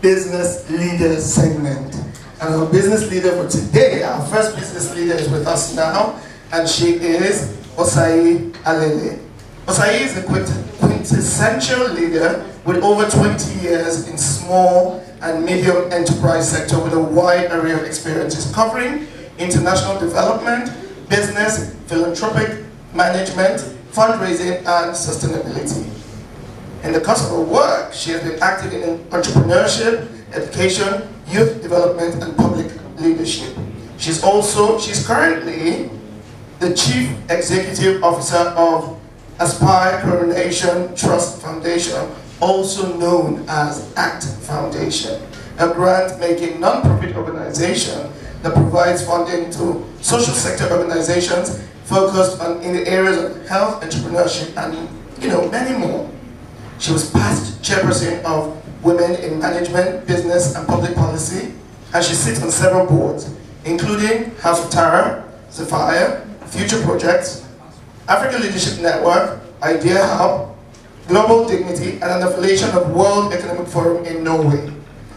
business leader segment. And our business leader for today, our first business leader is with us now, and she is Osayi Alile. Osayi is a quintessential leader with over 20 years in small and medium enterprise sector with a wide array of experiences covering international development, business, philanthropic management, fundraising, and sustainability. In the course of her work, she has been active in entrepreneurship, education, youth development, and public leadership. She's currently the Chief Executive Officer of Aspire Coronation Trust Foundation, also known as ACT Foundation, a grant-making non-profit organization that provides funding to social sector organizations focused in the areas of health, entrepreneurship, and many more. She was past chairperson of Women in Management, Business, and Public Policy, and she sits on several boards, including House of Tara, Sapphire, Future Projects, Africa Leadership Network, Idea Hub, Global Dignity, and an affiliation of World Economic Forum in Norway.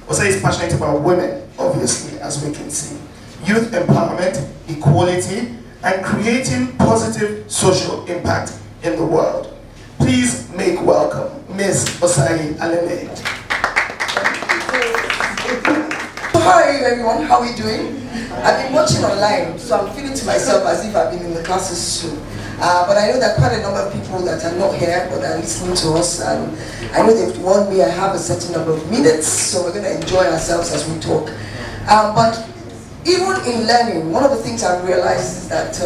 Osayi is passionate about women, obviously, as we can see, youth empowerment, equality, and creating positive social impact in the world. Please make welcome Ms. Osayi Alile. Hi everyone, how are you doing? I've been watching online, so I'm feeling to myself as if I've been in the classes too. But I know that quite a number of people that are not here but are listening to us, and I know they've warned me I have a certain number of minutes, so we're going to enjoy ourselves as we talk. But even in learning, one of the things I've realized is that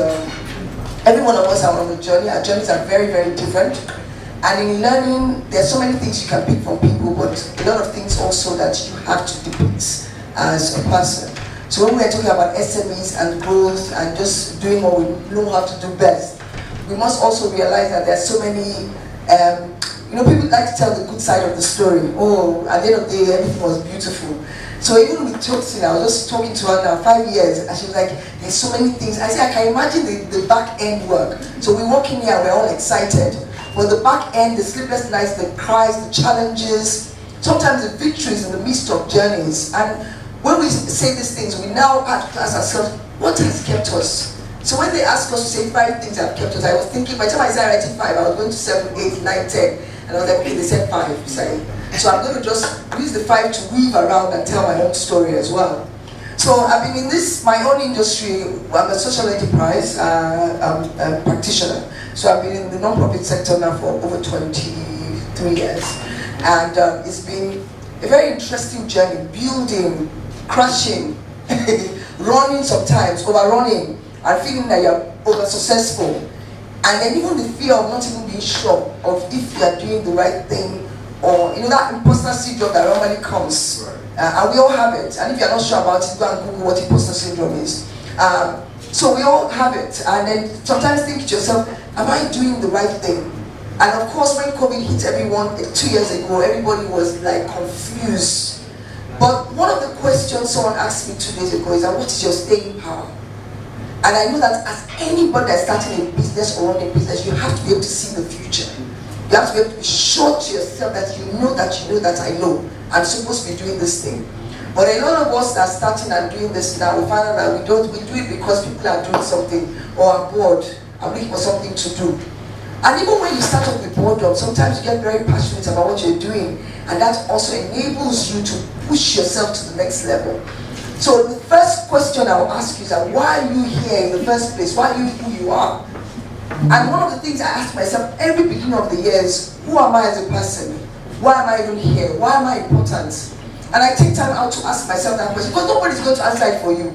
every one of us are on a journey. Our journeys are very, very different. And in learning, there's so many things you can pick from people, but a lot of things also that you have to depict as a person. So when we're talking about SMEs and growth and just doing what we know how to do best, we must also realize that there's so many, people like to tell the good side of the story. Oh, at the end of the day, everything was beautiful. So even with Toxin, I was just talking to her now, 5 years, and she was like, there's so many things. I said, I can imagine the back end work. So we walk in here, we're all excited. But the back end, the sleepless nights, the cries, the challenges, sometimes the victories in the midst of journeys. And when we say these things, we now have to ask ourselves, what has kept us? So when they ask us to say 5 things that have kept us, I was thinking, by the time I started writing 5, I was going to 7, 8, 9, 10. And I was like, okay, they said 5, sorry. So I'm going to just use the 5 to weave around and tell my own story as well. So I've been in my own industry. I'm a social enterprise practitioner. So I've been in the non-profit sector now for over 23 years. And it's been a very interesting journey, building, crashing, running sometimes, overrunning, and feeling that you're over-successful. And then even the fear of not even being sure of if you are doing the right thing, or that imposter syndrome that normally comes. And we all have it. And if you're not sure about it, go and Google what imposter syndrome is. So we all have it. And then sometimes think to yourself, am I doing the right thing? And of course, when COVID hit everyone 2 years ago, everybody was like confused. But one of the questions someone asked me 2 days ago is, what is your staying power? And I know that as anybody that's starting a business or running a business, you have to be able to see the future. You have to be able to be sure to yourself that you know that I know I'm supposed to be doing this thing. But a lot of us that are starting and doing this now, we find out that we do it because people are doing something or are bored and looking for something to do. And even when you start off with boredom, sometimes you get very passionate about what you're doing, and that also enables you to push yourself to the next level. So the first question I will ask you is that why are you here in the first place? Why are you who you are? And one of the things I ask myself every beginning of the year is, who am I as a person? Why am I even here? Why am I important? And I take time out to ask myself that question, because nobody's going to answer it for you.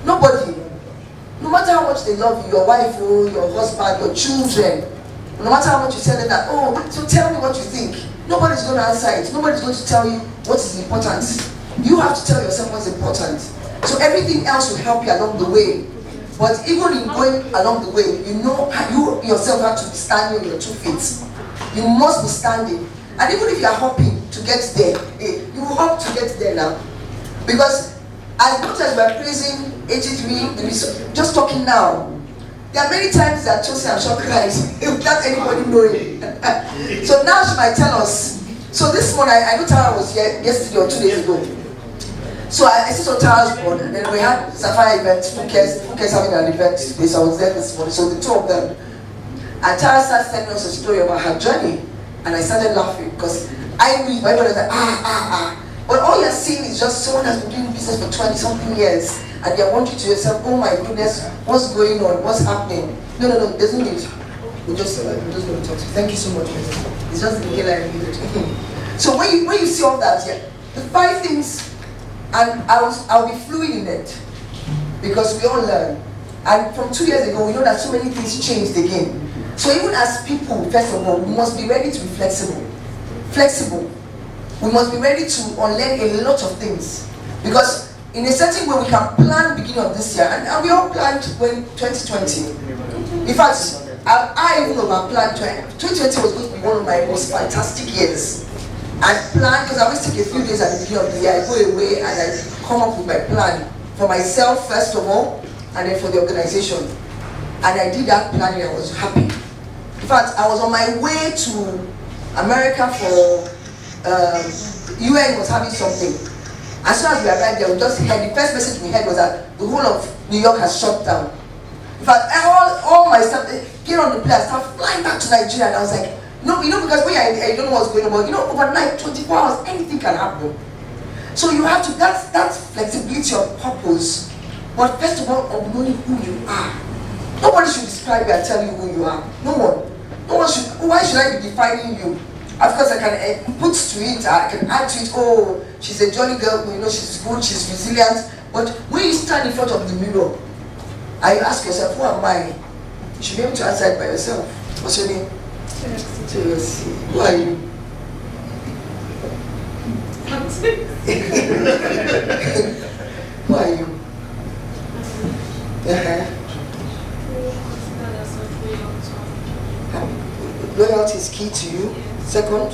Nobody. No matter how much they love you, your wife, your husband, your children, no matter how much you tell them that, so tell me what you think. Nobody's going to answer it. Nobody's going to tell you what is important. You have to tell yourself what's important. So everything else will help you along the way. But even in going along the way, you yourself have to be standing on your 2 feet. You must be standing. And even if you are hopping to get there, you will hop to get there now. Because as much as we are praising 83, just talking now, there are many times that Tosin and Sean cries without anybody knowing. So now she might tell us, So this morning, I know Tara was here yesterday or 2 days ago. So I sit on Tara's board, and then we had Sapphire event. Fuke's having an event today, so I was there this morning. So the two of them, and Tara started telling us a story about her journey, and I started laughing because I knew my brother was like But all you're seeing is just someone has been doing business for 20 something years, and you're wondering to yourself, oh my goodness, what's going on? What's happening? No, there's no need. We're just going to talk to you. Thank you so much. It's just the beginning I needed. So when you see all that, yeah, the 5 things, and I'll be fluid in it because we all learn. And from 2 years ago, we know that so many things changed again. So even as people, first of all, we must be ready to be flexible. Flexible. We must be ready to unlearn a lot of things because in a certain way we can plan the beginning of this year, and we all planned when 2020. In fact, I even over-planned 2020 was going to be one of my most fantastic years. I planned because I always take a few days at the beginning of the year. I go away and I come up with my plan for myself first of all, and then for the organization. And I did that planning. I was happy. In fact, I was on my way to America for UN was having something. As soon as we arrived there, we just heard the first message we heard was that the whole of New York has shut down. In fact, all my stuff, get on the plane, I start flying back to Nigeria, and I was like, no, because when I don't know what's going on, but overnight, 24 hours, anything can happen. So you have to, that's flexibility of purpose. But first of all, of knowing who you are. Nobody should describe you and tell you who you are. No one. No one should. Why should I be defining you? Of course, I can put to it, I can add to it, oh, she's a jolly girl, she's good, she's resilient. But when you stand in front of the mirror, and you ask yourself, who am I? You should be able to answer it by yourself. What's your name? Who are you? Who are you? Loyalty is key to you. Second,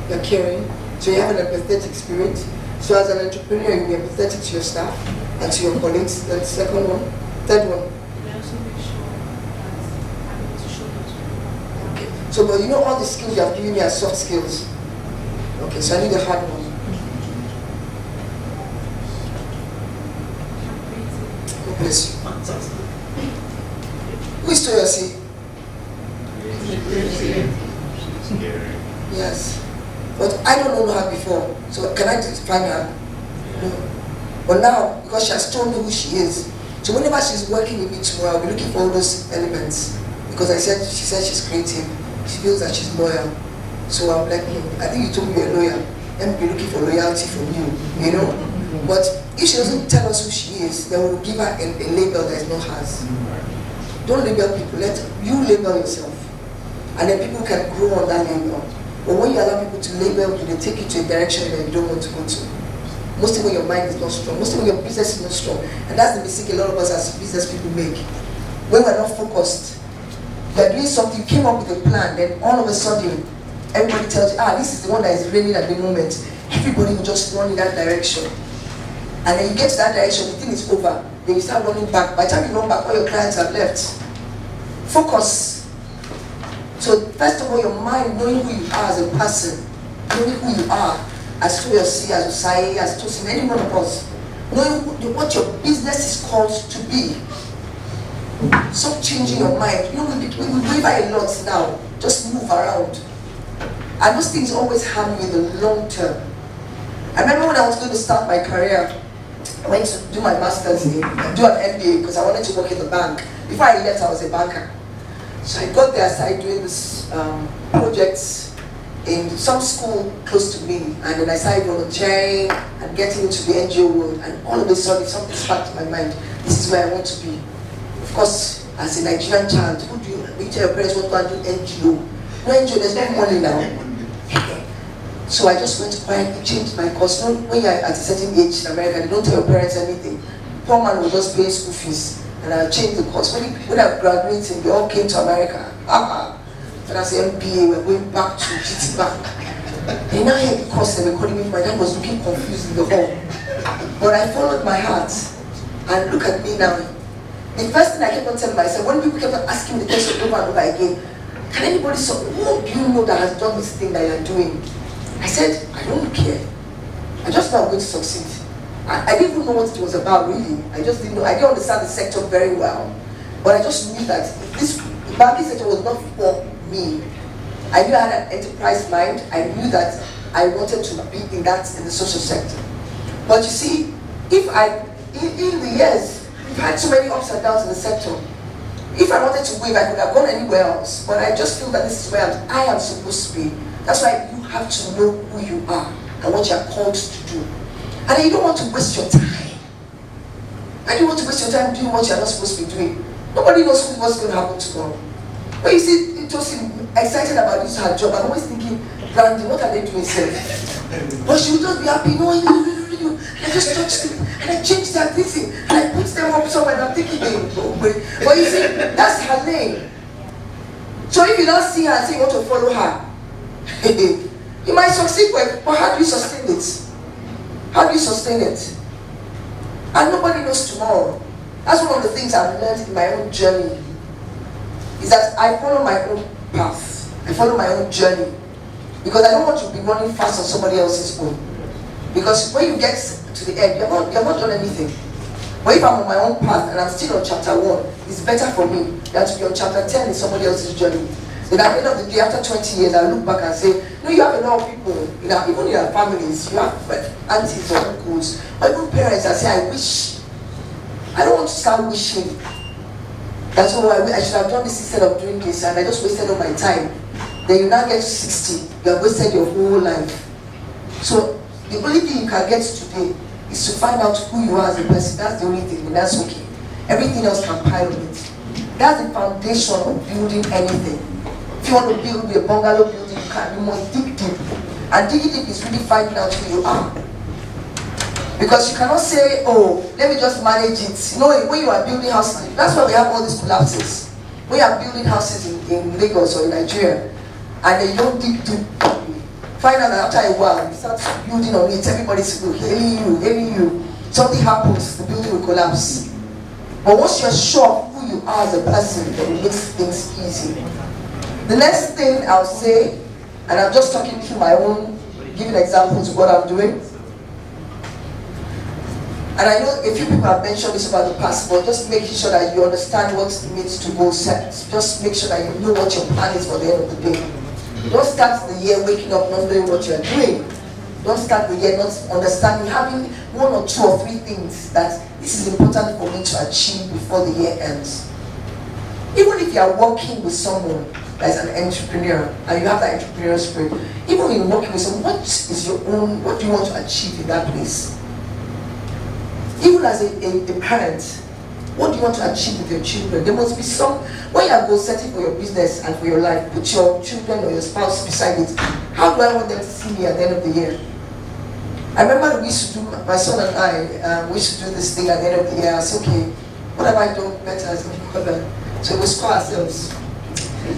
you're caring. So you have an empathetic spirit. So as an entrepreneur, you be empathetic to your staff and to your colleagues. That's the second one. Third one. Okay. So, but all the skills you have given me are soft skills. Okay, so I need a hard one. God bless you. Who is Toyosi? Yes. But I don't know her before. So can I define her? No. But now, because she has told me who she is, so whenever she's working with me tomorrow, I'll be looking for all those elements. Because she said she's creative. She feels that she's loyal. So I'm like, I think you told me you're a lawyer. Let me be looking for loyalty from you, But if she doesn't tell us who she is, then we'll give her a label that is not hers. Don't label people, let you label yourself. And then people can grow on that label. But when you allow people to label you, they take you to a direction that you don't want to go to. Mostly when your mind is not strong, mostly when your business is not strong. And that's the mistake a lot of us as business people make. When we're not focused, you're doing something, you came up with a plan, then all of a sudden, everybody tells you, this is the one that is raining at the moment. Everybody will just run in that direction. And then you get to that direction, the thing is over. Then you start running back. By the time you run back, all your clients have left. Focus. So first of all, your mind, knowing who you are as a person, knowing who you are as Toyosi, as Osayi, as Tosin, any one of us, knowing what your business is called to be. Stop changing your mind. We waver a lot now. Just move around. And those things always harm me in the long term. I remember when I was going to start my career, I went to do my master's, do an MBA because I wanted to work in the bank. Before I left, I was a banker. So I got there, I started doing this projects in some school close to me, and then I started volunteering and getting into the NGO world, and all of a sudden something sparked in my mind. This is where I want to be. Of course, as a Nigerian child, who do you tell your parents what to do NGO? No NGO, there's no money now. So I just went quietly, changed my course. When you're at a certain age in America, they don't tell your parents anything. Poor man will just pay school fees. And I changed the course. When I graduated, we all came to America. And as an MBA, we're going back to GT Bank. They now heard the course they were calling me. My dad was looking confused in the hall. But I followed my heart. And look at me now. The first thing I kept on telling myself, when people kept on asking the question over and over again, can anybody who do you know that has done this thing that you're doing? I said, I don't care. I just know I'm going to succeed. I didn't even know what it was about, really. I just didn't know. I didn't understand the sector very well. But I just knew that this banking sector was not for me. I knew I had an enterprise mind. I knew that I wanted to be in the social sector. But you see, in the years, we've had so many ups and downs in the sector. If I wanted to wave, I could have gone anywhere else. But I just feel that this is where I am supposed to be. That's why you have to know who you are and what you are called to do. And then you don't want to waste your time. I don't want to waste your time doing what you're not supposed to be doing. Nobody knows what's going to happen tomorrow. But you see, it was excited about this her job. I'm always thinking, Brandy, what are they doing, sir? But she would just be happy, no, and I just touched it, and I changed that thing, and I put them up somewhere, and I'm thinking, but you see, that's her name. So if you don't see her and say you want to follow her, you might succeed, but how do you sustain it? How do you sustain it? And nobody knows tomorrow. That's one of the things I've learned in my own journey, is that I follow my own path. I follow my own journey. Because I don't want to be running fast on somebody else's own. Because when you get to the end, you're not done anything. But if I'm on my own path and I'm still on chapter 1, it's better for me than to be on chapter 10 in somebody else's journey. Then at the end of the day, after 20 years, I look back and say, no, you have a lot of people, even in your families, you have aunties or uncles, or even parents that say, I wish. I don't want to start wishing. That's why I should have done this instead of doing this, and I just wasted all my time. Then you now get to 60, you have wasted your whole life. So the only thing you can get today is to find out who you are as a person. That's the only thing, and that's okay. Everything else can pile on it. That's the foundation of building anything. If you want to build a bungalow building, you must dig deep. And digging deep is really finding out who you are. Because you cannot say, oh, let me just manage it. You know, when you are building houses, that's why we have all these collapses. When you are building houses in Lagos or in Nigeria, and then you don't dig deep, find out that after a while, you start building on it, everybody's hailing you. Something happens, the building will collapse. But once you're sure of who you are as a person, then it makes things easy. The next thing I'll say, and I'm just talking through my own, giving examples of what I'm doing. And I know a few people have mentioned this about the past, but just making sure that you understand what it means to goal set. Just make sure that you know what your plan is for the end of the day. Don't start the year waking up not knowing what you're doing. Don't start the year not understanding, having 1 or 2 or 3 things that this is important for me to achieve before the year ends. Even if you are working with someone that's an entrepreneur and you have that entrepreneurial spirit, even in working with someone, what do you want to achieve in that place? Even as a parent, what do you want to achieve with your children? There must be some, when you are goal setting for your business and for your life, put your children or your spouse beside it. How do I want them to see me at the end of the year? I remember we used to do, my son and I, we used to do this thing at the end of the year. I said, okay, what have I done better as a mother? So we score ourselves.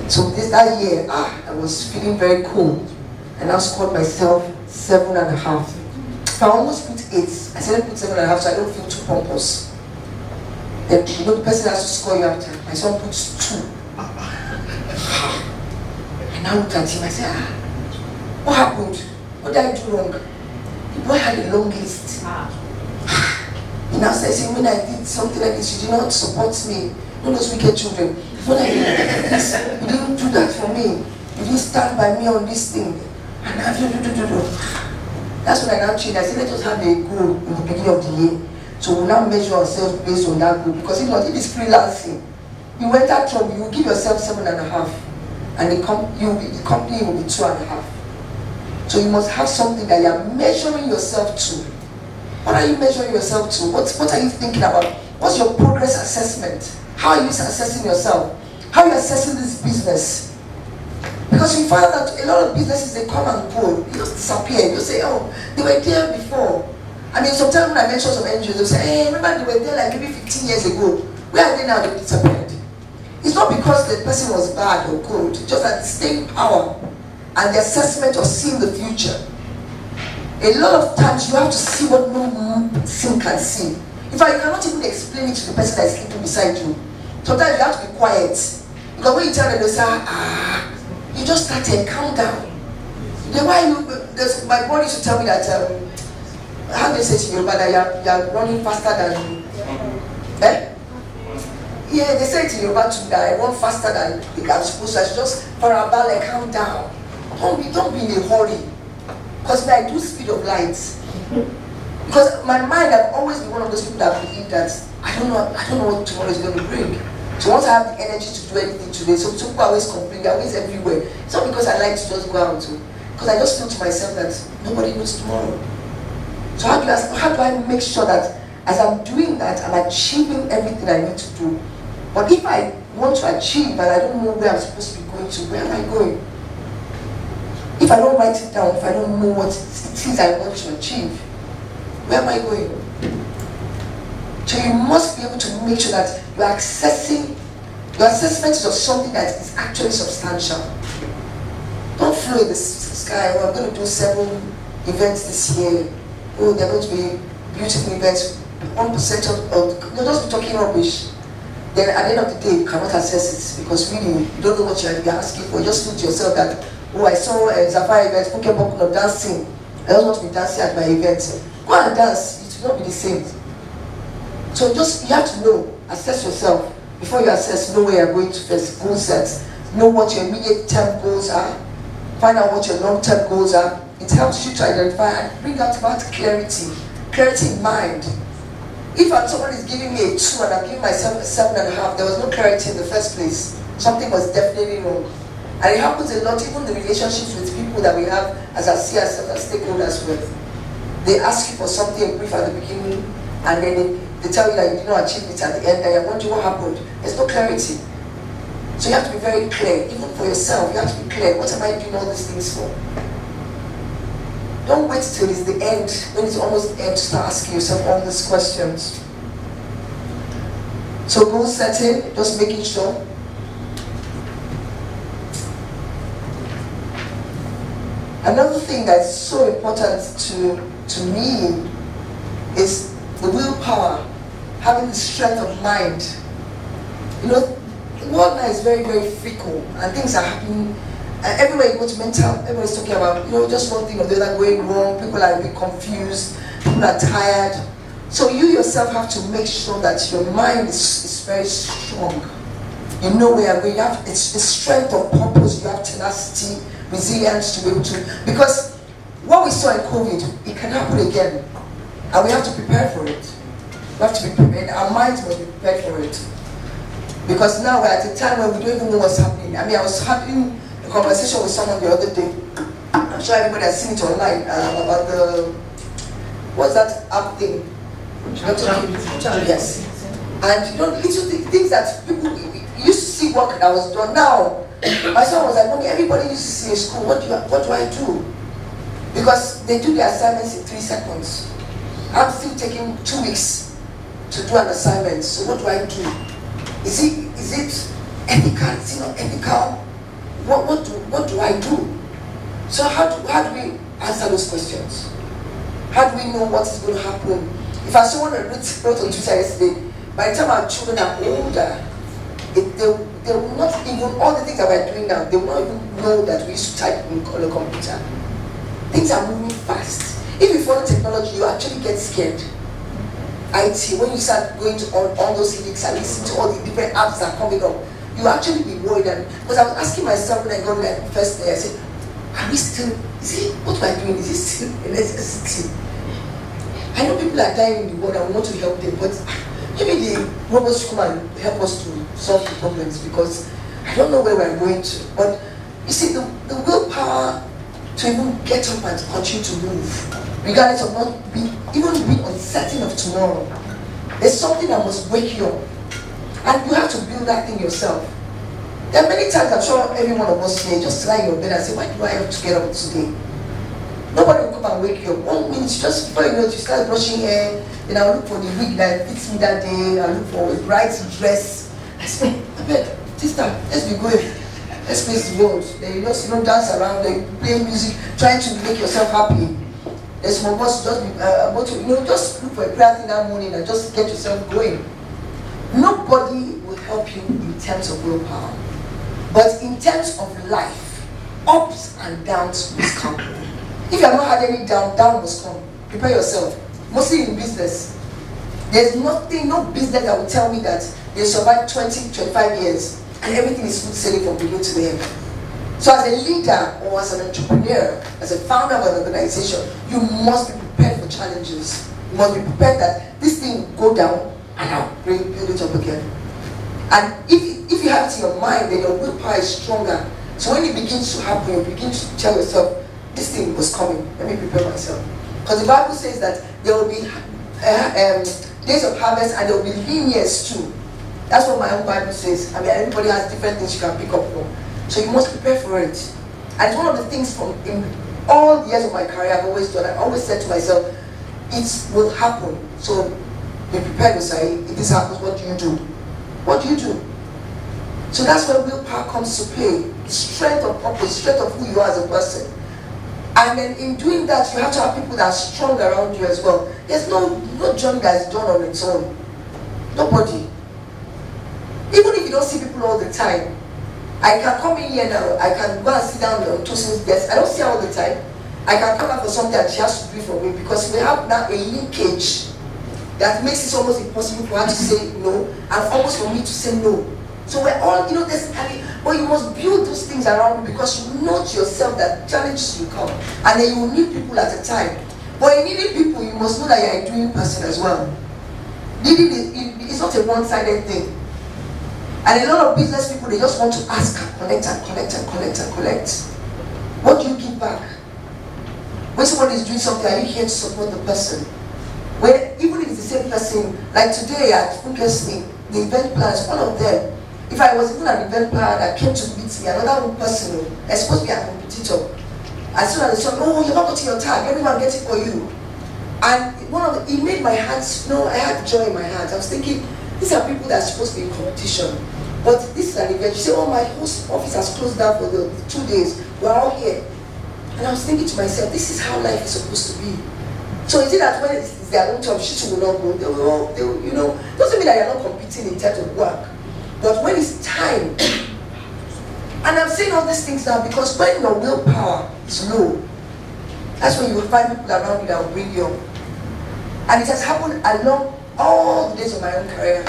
So that year, I was feeling very cool. And I scored myself 7.5. I almost put 8. I said I put 7.5 so I don't feel too pompous. Then the person has to score you after. My son puts 2. And I looked at him, I said, what happened? What did I do wrong? The boy had a long list. He now says, when I did something like this, you did not support me. All those wicked children. When I did this, you didn't do that for me. You didn't stand by me on this thing. And I do. That's when I now changed. I said, let us have a goal in the beginning of the year. So we'll now measure ourselves based on that goal. Because if not, if it's freelancing, you went that trouble, you will give yourself 7.5. And the company will be 2.5. So you must have something that you are measuring yourself to. What are you measuring yourself to? What are you thinking about? What's your progress assessment? How are you assessing yourself? How are you assessing this business? Because you find out a lot of businesses, they come and go. They just disappear. You say, oh, they were there before. I mean, sometimes when I mention some NGOs, they'll say, hey, remember they were there like maybe 15 years ago. Where are they now? They disappeared. It's not because the person was bad or good. It's just that the staying power and the assessment of seeing the future. A lot of times you have to see what no person can see. In fact, you cannot even explain it to the person that is sleeping beside you. Sometimes you have to be quiet. Because when you tell them, they say, you just started, calm down. Then why you? My body used to tell me that how do you say to Yoruba that you're running faster than eh? Yeah, they say to Yoruba too that I run faster than I'm supposed to. I should just parabolic, calm down. Don't be in a hurry. Because I do speed of light. Because my mind, I've always been one of those people that believe that I don't know what tomorrow is going to bring. So once I have the energy to do anything today, so people always complain, they're always everywhere. It's not because I like to just go out, because I just feel to myself that nobody knows tomorrow. So how do I make sure that as I'm doing that, I'm achieving everything I need to do? But if I want to achieve and I don't know where I'm supposed to be going to, where am I going? If I don't write it down, if I don't know what it is I want to achieve, where am I going? So you must be able to make sure that you're accessing, your assessment is of something that is actually substantial. Don't flow in the sky. Oh, I'm going to do 7 events this year. Oh, they're going to be beautiful events. 1% of you're just talking rubbish. Then at the end of the day, you cannot assess it because really you don't know what you're asking for. You just feel to yourself that, oh, I saw a Zafari event, Pokemon dancing. I don't want to be dancing at my event. Go and dance. It will not be the same. So you have to know, assess yourself before you assess. Know where you're going to first. Goal sets. Know what your immediate term goals are. Find out what your long-term goals are. It helps you to identify and bring out about clarity in mind. If someone is giving me a 2 and I'm giving myself a 7.5, there was no clarity in the first place. Something was definitely wrong. And it happens a lot, even the relationships with people that we have as our CSF, as stakeholders with. They ask you for something, a brief at the beginning, and then they tell you that you did not achieve it at the end, and you're wondering what happened. There's no clarity. So you have to be very clear, even for yourself, you have to be clear. What am I doing all these things for? Don't wait till it's the end, when it's almost the end, to start asking yourself all these questions. So goal setting, just making sure. Another thing that's so important to me is the willpower, having the strength of mind. You know, the world now is very, very fickle, and things are happening. Everywhere you go to mental, everyone's talking about, just one thing or the other going wrong. People are a bit confused, people are tired. So you yourself have to make sure that your mind is very strong. You know where you're going. You have it's the strength of purpose. You have tenacity, resilience to be able to. Because what we saw in COVID, it can happen again, and we have to prepare for it. We have to be prepared. Our minds must be prepared for it. Because now we're at a time where we don't even know what's happening. I mean, I was having a conversation with someone the other day. I'm sure everybody has seen it online about what's that app thing? Yes. And little things that people used to see work that was done. Now, my son was like, "Mommy, everybody used to see in school. What do I do?" Because they do the assignments in 3 seconds. I'm still taking 2 weeks to do an assignment. So what do I do? Is it ethical? Is it not ethical? What do I do? So how do we answer those questions? How do we know what is going to happen? If I saw someone wrote on Twitter yesterday, by the time our children are older, they will not even, all the things that we're doing now, they will not even know that we used to type on a computer. Things are moving fast. If you follow technology, you actually get scared. IT, when you start going to all those links and listen to all the different apps that are coming up, you actually be worried. Because I was asking myself when I got there the first day, I said, are we still, what am I doing? Is it still a necessity? I know people are dying in the world and we want to help them, but maybe the robots should come and help us to solve the problems, because I don't know where we're going to. But you see, the willpower to even get up and continue to move, regardless of not being uncertain of tomorrow. There's something that must wake you up. And you have to build that thing yourself. There are many times, I'm sure every one of us here, just lie in your bed and say, why do I have to get up today? Nobody will come and wake you up. 1 minute, just before you know it, you start brushing hair, then I'll look for the wig that fits me that day, I'll look for a bright dress. I say, I bet, sister, let's be going. Let's face the world. Then you just dance around, then play music, trying to make yourself happy. There's some of us just just look for a prayer thing that morning and just get yourself going. Nobody will help you in terms of willpower. But in terms of life, ups and downs must come. If you have not had any down must come. Prepare yourself. Mostly in business. There's nothing, no business that will tell me that they survive 20, 25 years and everything is smooth sailing from beginning to the end. So as a leader or as an entrepreneur, as a founder of an organization, you must be prepared for challenges. You must be prepared that this thing will go down and I'll build it up again. And if you have it in your mind, then your willpower is stronger. So when it begins to happen, you begin to tell yourself, this thing was coming, let me prepare myself. Because the Bible says that there will be days of harvest and there will be lean years too. That's what my own Bible says. I mean, everybody has different things you can pick up from. So you must prepare for it. And it's one of the things from in all the years of my career I've always done. I always said to myself, it will happen. So be prepared, Osayi. If this happens, what do you do? What do you do? So that's where willpower comes to play. Strength of purpose, strength of who you are as a person. And then in doing that, you have to have people that are strong around you as well. There's no journey that is done on its own. Nobody. Even if you don't see people all the time, I can come in here now, I can go and sit down on Tosin's desk. I don't see her all the time. I can come out for something and she has to do it for me because we have now a linkage that makes it almost impossible for her to say no and almost for me to say no. So we're all, this, but you must build those things around you because you know to yourself that challenges will come and then you will need people at a time. But in needing people, you must know that you're a doing person as well. Needing it's not a one-sided thing. And a lot of business people, they just want to ask and collect and collect and collect and collect. What do you give back? When somebody is doing something, are you here to support the person? When, even if it's the same person, like today at Funkesley, the event planners, one of them, if I was even an event planner that came to meet me, another person, I supposed to be a competitor. As soon as they said, oh, you're not getting your tag, everyone gets it for you. And it made my heart, I had joy in my heart. I was thinking, these are people that are supposed to be in competition. But this is an event. You say, oh, my host office has closed down for the 2 days. We're all here. And I was thinking to myself, this is how life is supposed to be. So is it that when it's their own job, she will not go? They will, doesn't mean that you're not competing in terms of work. But when it's time, and I'm saying all these things now because when your willpower is low, that's when you will find people around you that will bring you up. And it has happened along all the days of my own career.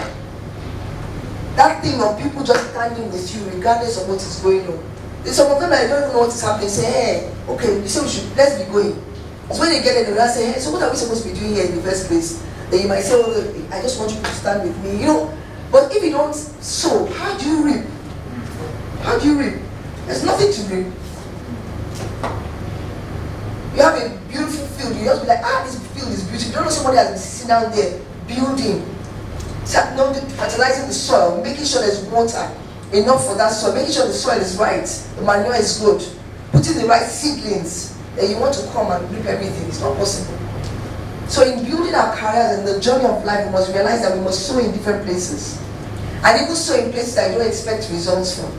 That thing of people just standing with you regardless of what is going on. There's some of them that don't even know what is happening. Say, hey, okay, you say let's be going. So when they get there, they'll say, hey, so what are we supposed to be doing here in the first place? Then you might say, oh, I just want you to stand with me, But if you don't sow, how do you reap? How do you reap? There's nothing to reap. You have a beautiful field, you just be like, this field is beautiful. You don't know somebody has been sitting down there building, fertilizing the soil, making sure there's water enough for that soil, making sure the soil is right, the manure is good, putting the right seedlings. Then you want to come and reap everything. It's not possible. So in building our careers and the journey of life, we must realize that we must sow in different places. And even sow in places that you don't expect results from.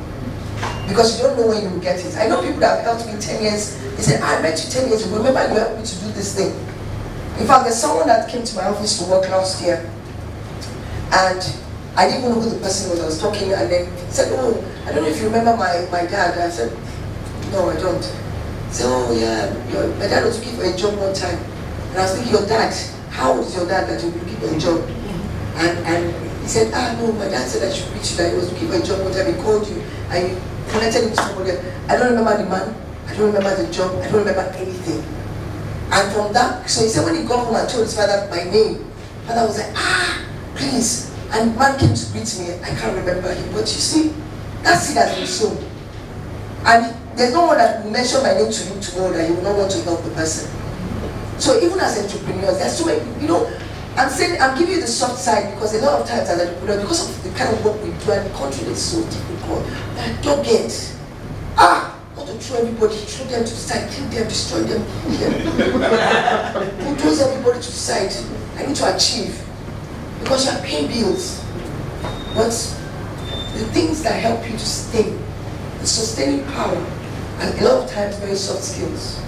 Because you don't know when you will get it. I know people that have helped me 10 years. They said, I met you 10 years ago. Remember you helped me to do this thing. In fact, there's someone that came to my office to work last year. And I didn't even know who the person was. I was talking and then he said, oh, I don't know if you remember my dad. I said, no, I don't. He said, oh yeah, my dad was looking for a job one time. And I was thinking, your dad, how old is your dad that you're looking for a job? And he said, no, my dad said I should reach you, that he was looking for a job one time. He called you and you connected him to somebody else. I don't remember the man, I don't remember the job, I don't remember anything. And from that, so he said when he got home and told his father my name, father was like, please. And man came to greet me, I can't remember him. But you see, that seed has been sown. And there's no one that will mention my name to you tomorrow that you will not want to help the person. So even as entrepreneurs, there's so many, I'm giving you the soft side because a lot of times as entrepreneurs, because of the kind of work we do and the country is so difficult, I don't get, not to throw everybody, throw them to the side, kill them, destroy them, kill them. Bulldoze everybody to the side. I need to achieve. Because you are paying bills. But the things that help you to stay, the sustaining power, and a lot of times very soft skills.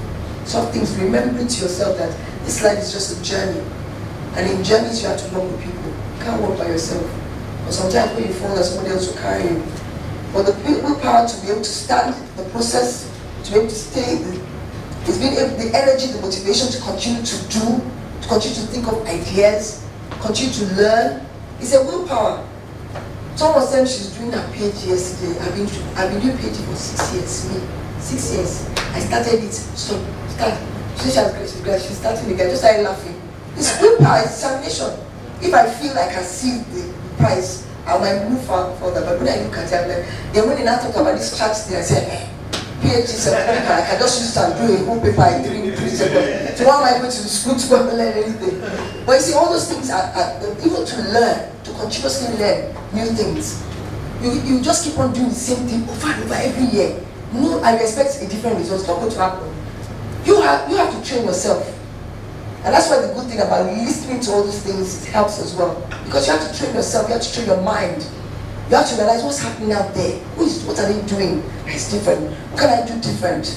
Soft things, remembering to yourself that this life is just a journey. And in journeys you have to work with people. You can't work by yourself. But sometimes when you fall, there's somebody else will carry you. But the willpower to be able to stand the process to be able to stay. It's been the energy, the motivation to continue to do, to continue to think of ideas, continue to learn. It's a willpower. Someone said she's doing her PhD yesterday. I've been doing PhD for 6 years. Me, 6 years. I started it. Start. She's starting again. I just started laughing. It's willpower. It's determination. If I feel like I see the price, I might move further. But when I look at it, I'm like, then when they now talk about this chart thing, I say, PhD certificate, I can just use it and do a whole paper in 3 seconds. So why am I going to school to go and learn anything? But you see, all those things are even to learn, to continuously learn new things. You just keep on doing the same thing over and over every year. No, I expect a different result. It's not going to happen. You have to train yourself. And that's why the good thing about listening to all those things, it helps as well. Because you have to train yourself, you have to train your mind. You have to realize what's happening out there. What are they doing? It's different. What can I do different?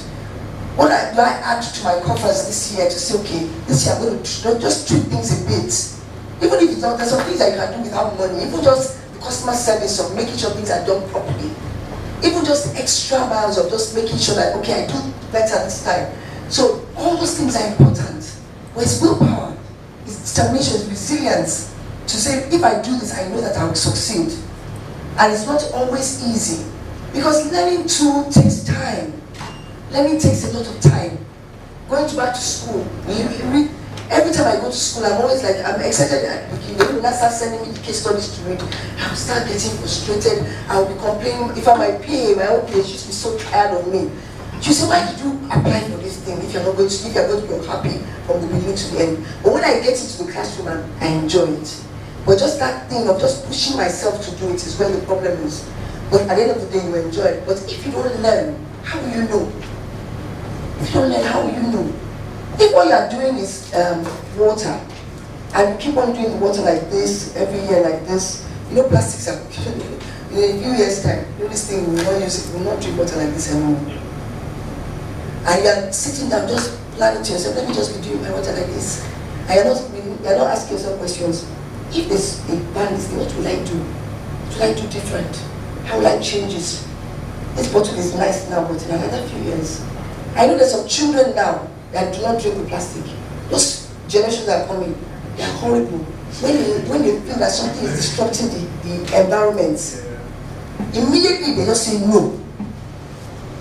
What do I add to my coffers this year to say, okay, this year I'm going to just tweak things a bit. Even if it's not, there's some things that you can do without money. Even just the customer service of making sure things are done properly. Even just extra miles of just making sure that, okay, I do better this time. So all those things are important. But it's willpower, it's determination, it's resilience. To say, if I do this, I know that I will succeed. And it's not always easy. Because learning too takes time. Learning takes a lot of time. Going back to school, every time I go to school, I'm always like, I'm excited at the beginning. When I start sending me the case studies to read, I'll start getting frustrated. I'll be complaining. If I'm my PA, my own PA, she'll be so tired of me. She said, why did you apply for this thing if you're going to be unhappy from the beginning to the end? But when I get into the classroom, I enjoy it. But just that thing of just pushing myself to do it is where the problem is. But at the end of the day, you enjoy it. But if you don't learn, how will you know? If you don't learn, how will you know? If what you are doing is water, and you keep on doing the water like this, every year like this, plastics are, in a few years' time, this thing will not use it, will not drink water like this anymore. And you are sitting down just planning to yourself, let me just be doing my water like this. And you're not asking yourself questions. If there's a ban this thing, what will I do? What will I do different? How will I change it? This bottle is nice now, but in another few years. I know there's some children now that do not drink the plastic. Those generations that are coming, they are horrible. When they feel that something is disrupting the environment, immediately they just say no.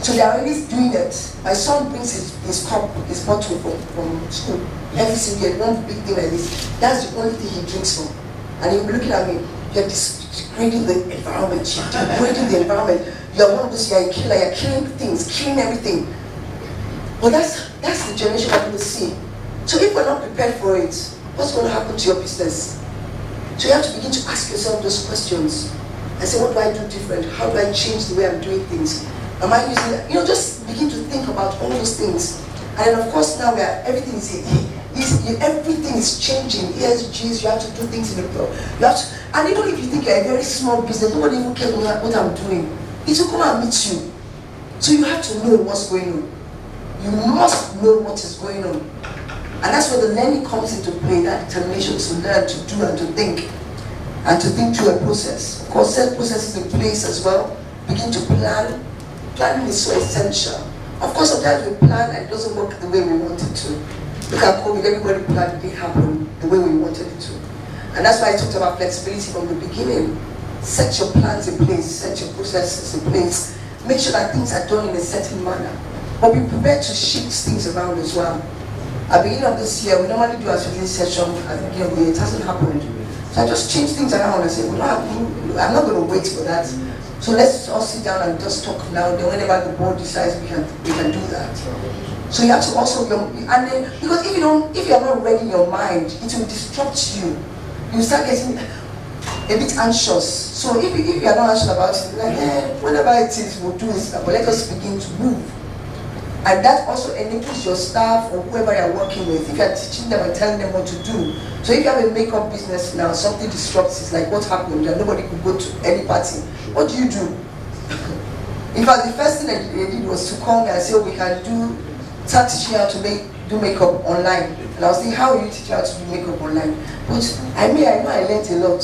So they are already doing it. My son brings his cup, his bottle from school every single year, one big thing like this. That's the only thing he drinks from. And he'll be looking at me, you're degrading the environment, you're degrading the environment. You're one of those, you're a killer, you're killing things, killing everything. But that's the generation I'm going to see. So if we're not prepared for it, what's going to happen to your business? So you have to begin to ask yourself those questions and say, what do I do different? How do I change the way I'm doing things? Am I using that? Just begin to think about all those things. And then of course now everything is changing. ESGs, you have to do things in the pro. And even if you think you're a very small business, nobody even cares what I'm doing. It will come and meet you. So you have to know what's going on. You must know what is going on. And that's where the learning comes into play, that determination to learn, to do and to think. And to think through a process. Of course, set processes in place as well. Begin to plan. Planning is so essential. Of course, sometimes we plan and it doesn't work the way we want it to. Look at COVID, everybody planned, it didn't happen the way we wanted it to. And that's why I talked about flexibility from the beginning. Set your plans in place, set your processes in place. Make sure that things are done in a certain manner. But be prepared to shift things around as well. At the beginning of this year, we normally do a strategy session at the beginning of the year. It hasn't happened. So I just changed things around and said, I'm not going to wait for that. So let's all sit down and just talk now. Then whenever the board decides, we can do that. So you have to also, because if you're not ready in your mind, it will disrupt you. You start getting a bit anxious. So if you're not anxious about it, like, whatever it is, we'll do it. But let us begin to move. And that also enables your staff or whoever you're working with, if you're teaching them and telling them what to do. So if you have a makeup business now, something disrupts, it's like what happened, and nobody could go to any party. What do? In fact, the first thing that they did was to call me and say, we can start teaching you how to do makeup online. And I was thinking, how will you teach you how to do makeup online? But I know I learned a lot.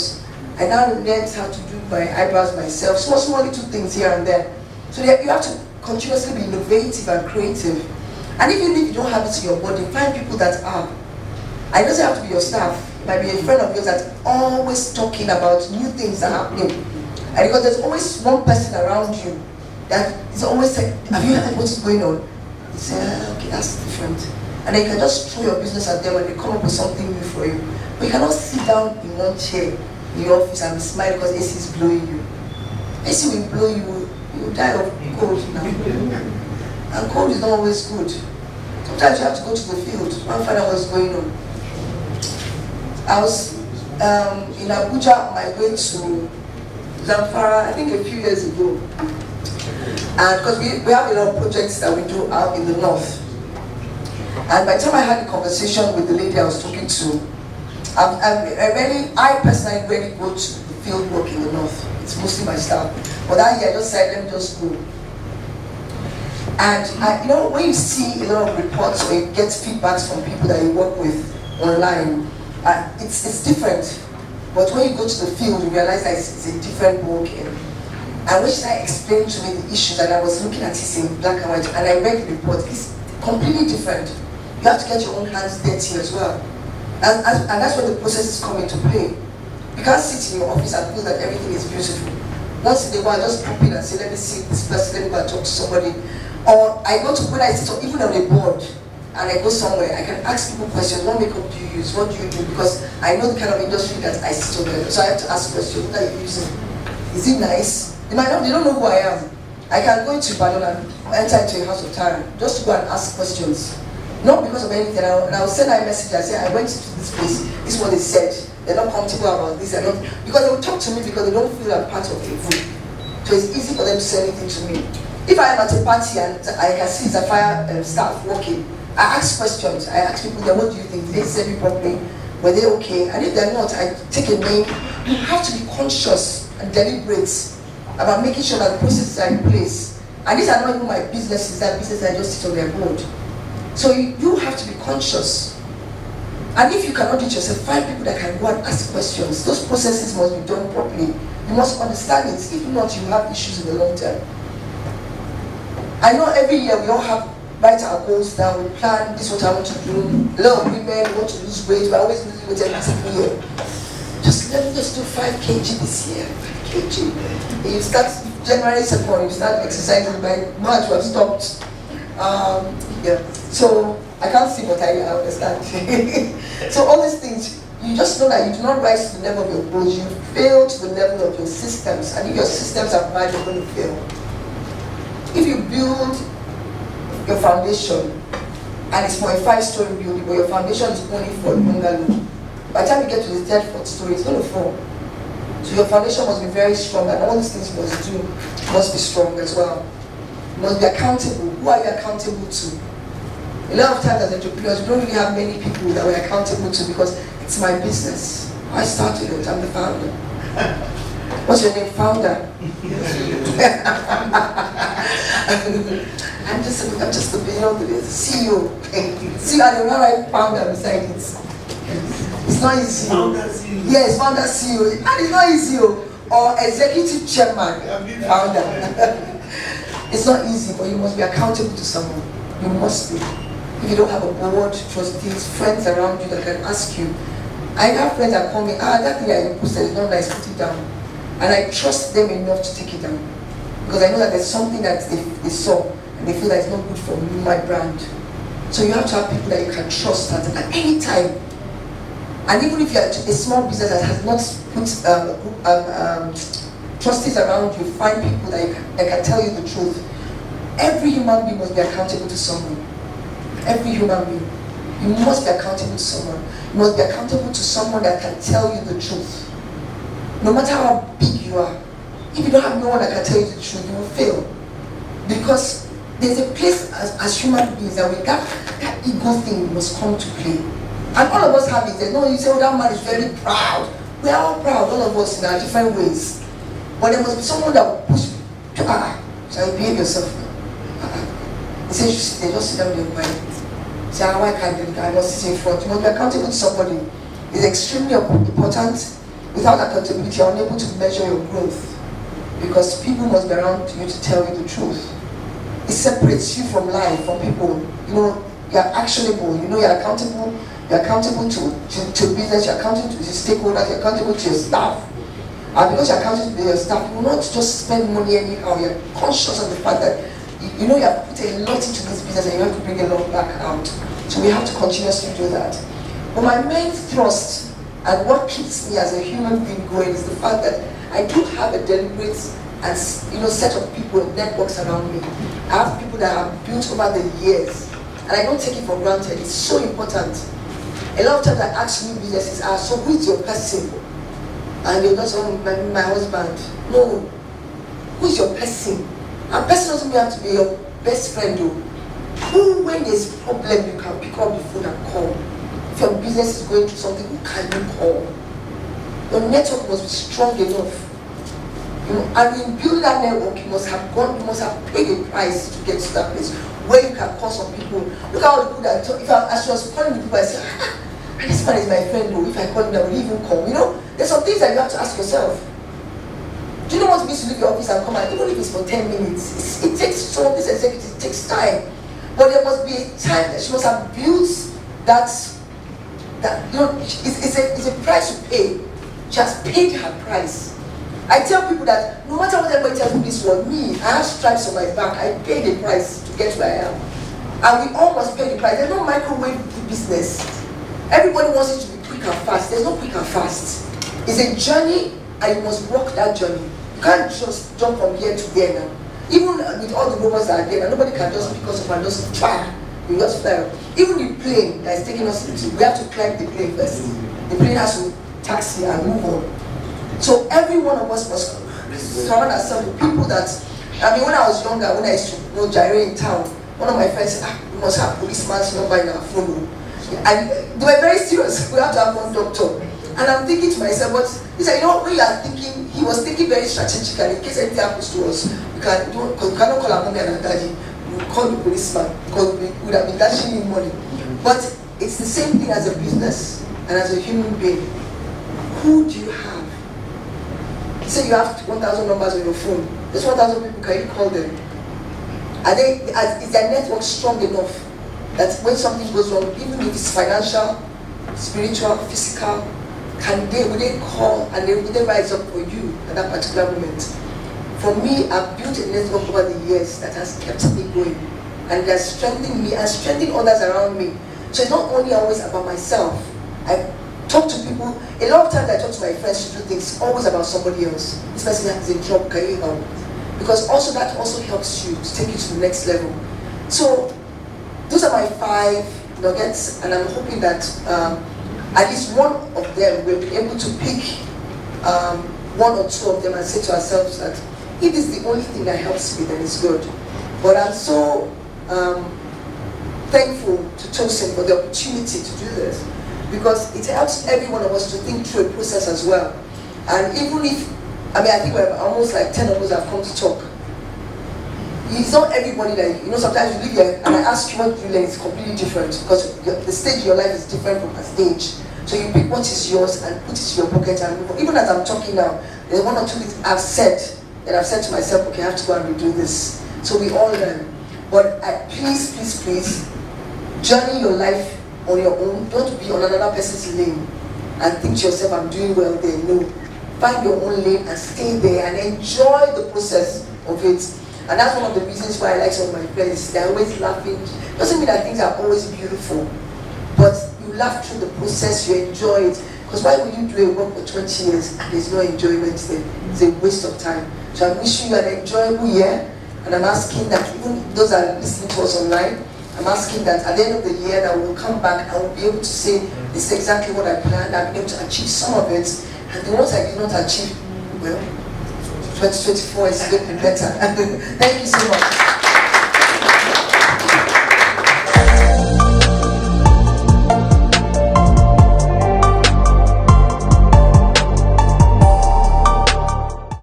I now learned how to do my eyebrows myself, small little things here and there. So you have to continuously be innovative and creative. And even if you don't have it in your body, find people that are. I don't have to be your staff. It might be a friend of yours that's always talking about new things that are happening. And because there's always one person around you that is always saying, have you heard what's going on? You say, okay, that's different. And then you can just throw your business at them and they come up with something new for you. But you cannot sit down in one chair in your office and be smiling because AC is blowing you. AC will blow you, you will die of cold now. And cold is not always good. Sometimes you have to go to the field and find out what's going on. I was in Abuja on my way to Zamfara, I think a few years ago. And because we have a lot of projects that we do out in the north. And by the time I had a conversation with the lady I was talking to, I personally rarely go to the field work in the north. It's mostly my staff. But that year I just said, let me just go. And when you see a lot of reports or you get feedbacks from people that you work with online, it's different. But when you go to the field, you realize that it's a different ballgame. And when she explained to me the issues, and I was looking at it in black and white, and I read the report, it's completely different. You have to get your own hands dirty as well. And that's when the processes come into play. You can't sit in your office and feel that everything is beautiful. Once in a while, just pop in and say, let me see this person, let me go and talk to somebody. Or I go to, when I sit even on a board, and I go somewhere, I can ask people questions. What makeup do you use? What do you do? Because I know the kind of industry that I sit on. So I have to ask questions. What are you using? Is it nice? They don't know who I am. I can go into Ibadan and enter into a house of Tara just to go and ask questions. Not because of anything. And I'll send a message and say, I went to this place. This is what they said. They're not comfortable about this. Because they will talk to me because they don't feel I'm part of the group. So it's easy for them to say anything to me. If I am at a party and I can see Zafire staff working, I ask questions. I ask people, what do you think? Did they serve you properly? Were they okay? And if they're not, I take a name. You have to be conscious and deliberate about making sure that the processes are in place. And these are not even my businesses, that business I just sit on their board. So you have to be conscious. And if you cannot do it yourself, find people that can go and ask questions. Those processes must be done properly. You must understand it. If not, you have issues in the long term. I know every year we all have write our goals down, we plan, this is what I want to do. A lot of women want to lose weight, we're always losing weight every single year. Let me just do 5 kg this year, 5 kg. And you start January 2nd, you start exercising by March, you have stopped. So I can't see what I understand. So all these things, you just know that you do not rise to the level of your goals, you fail to the level of your systems, and if your systems are bad, you're going to fail. If you build your foundation, and it's for a 5-story building, but your foundation is only for a bungalow, by the time you get to the 3rd, 4th story, it's going to fall. So your foundation must be very strong, and all these things you must do must be strong as well. You must be accountable. Who are you accountable to? A lot of times as entrepreneurs, we don't really have many people that we're accountable to because it's my business. I started it, I'm the founder. What's your name? Founder. I'm just the CEO. See, I don't know why founder beside it. It's not easy. Yes, founder CEO. And it's not easy. Or executive chairman, founder. It's not easy, but you must be accountable to someone. You must be. If you don't have a board, trustees, friends around you that can ask you. I have friends that call me, that thing I posted is not nice, put it down. And I trust them enough to take it down. Because I know that there's something that they saw and they feel that it's not good for me, my brand. So you have to have people that you can trust at any time. And even if you're a small business that has not put trustees around you, find people that can tell you the truth. Every human being must be accountable to someone. Every human being. You must be accountable to someone. You must be accountable to someone that can tell you the truth. No matter how big you are, if you don't have no one that can tell you the truth, you will fail. Because there's a place as human beings that that ego thing must come to play. And all of us have it. There's no, you say, oh, that man is very proud. We are all proud, all of us in our different ways. But there must be someone that will push you. So you behave yourself. They say, they just sit down there quiet. Say, why can't I must sit in front? You must be accountable to somebody. It's extremely important. Without accountability, you're unable to measure your growth. Because people must be around you to tell you the truth. it separates you from life, from people. You know, you're actionable. You know, you're accountable. You're accountable to business. You're accountable to your stakeholders. You're accountable to your staff. And because you're accountable to your staff, you will not just spend money anyhow. You're conscious of the fact that you know you have put a lot into this business and you have to bring a lot back out. So we have to continuously do that. But my main thrust and what keeps me as a human being going is the fact that I do have a deliberate and set of people, networks around me. I have people that I've built over the years, and I don't take it for granted. It's so important. A lot of times I ask new businesses, so who is your person? And they'll just say, my husband. No, who is your person? And person doesn't have to be your best friend though. Who, when there's a problem, you can pick up the phone and call. If your business is going through something, who can you call? Your network must be strong enough. You know, and in building that network, you must have paid a price to get to that place where you can call some people. Look at all the people that talk. As she was calling the people, I said, this man is my friend though. If I call him, I will even come. You know, there's some things that you have to ask yourself. Do you know what it means to leave your office and come out, even if it's for 10 minutes? It takes some of these executives, it takes time. But there must be a time that she must have built that you know, it's a price to pay. She has paid her price. I tell people that no matter what anybody tells me this world, me, I have stripes on my back. I paid the price to get where I am. And we all must pay the price. There's no microwave business. Everybody wants it to be quick and fast. There's no quick and fast. It's a journey and you must walk that journey. You can't just jump from here to there now. Even with all the robots that are there, nobody can just pick us up and just try. We just fly. Even the plane that is taking us into, we have to climb the plane first. The plane has to taxi and move on. So every one of us must surround ourselves with people that, when I was younger, when I used to gyrate in town, one of my friends said, we must have policeman's number in our phone. And they were very serious. We have to have one doctor. And I'm thinking to myself, but he said, when you are thinking, he was thinking very strategically, in case anything happens to us, you cannot call our mommy and our daddy, you call the policeman, because we would have been dashing in money. But it's the same thing as a business and as a human being. Who do you have? He said you have 1,000 numbers on your phone. Those 1,000 people, can you call them? Is their network strong enough that when something goes wrong, even if it's financial, spiritual, physical, will they call and will they rise up for you at that particular moment? For me, I've built a network over the years that has kept me going, and it has strengthened me and strengthened others around me. So it's not only always about myself. I talk to people. A lot of times I talk to my friends to do things always about somebody else. This person has a job, can you help? Because also that also helps you to take you to the next level. So those are my 5 nuggets, and I'm hoping that at least one of them will be able to pick 1 or 2 of them and say to ourselves that if this is the only thing that helps me, then it's good. But I'm so thankful to Tosin for the opportunity to do this, because it helps every one of us to think through a process as well. And even if, I think we're almost like 10 of us have come to talk. It's not everybody that, sometimes you live here and I ask you what you learn, it's completely different, because the stage of your life is different from a stage. So you pick what is yours and put it in your pocket and move on. Even as I'm talking now, there's 1 or 2 things I've said to myself, okay, I have to go and redo this. So we all learn. But please, please, please, journey your life on your own. Don't be on another person's lane and think to yourself, I'm doing well there. No. Find your own lane and stay there and enjoy the process of it. And that's one of the reasons why I like some of my friends. They're always laughing. Doesn't mean that things are always beautiful, but you laugh through the process, you enjoy it. Because why would you do a work for 20 years and there's no enjoyment there? It's a waste of time. So I'm wishing you an enjoyable year, and I'm asking that even those that are listening to us online, I'm asking that at the end of the year that we'll come back and we'll be able to say this is exactly what I planned. I've been able to achieve some of it, and the ones I did not achieve, well, 2024 is going to be better. Thank you so much.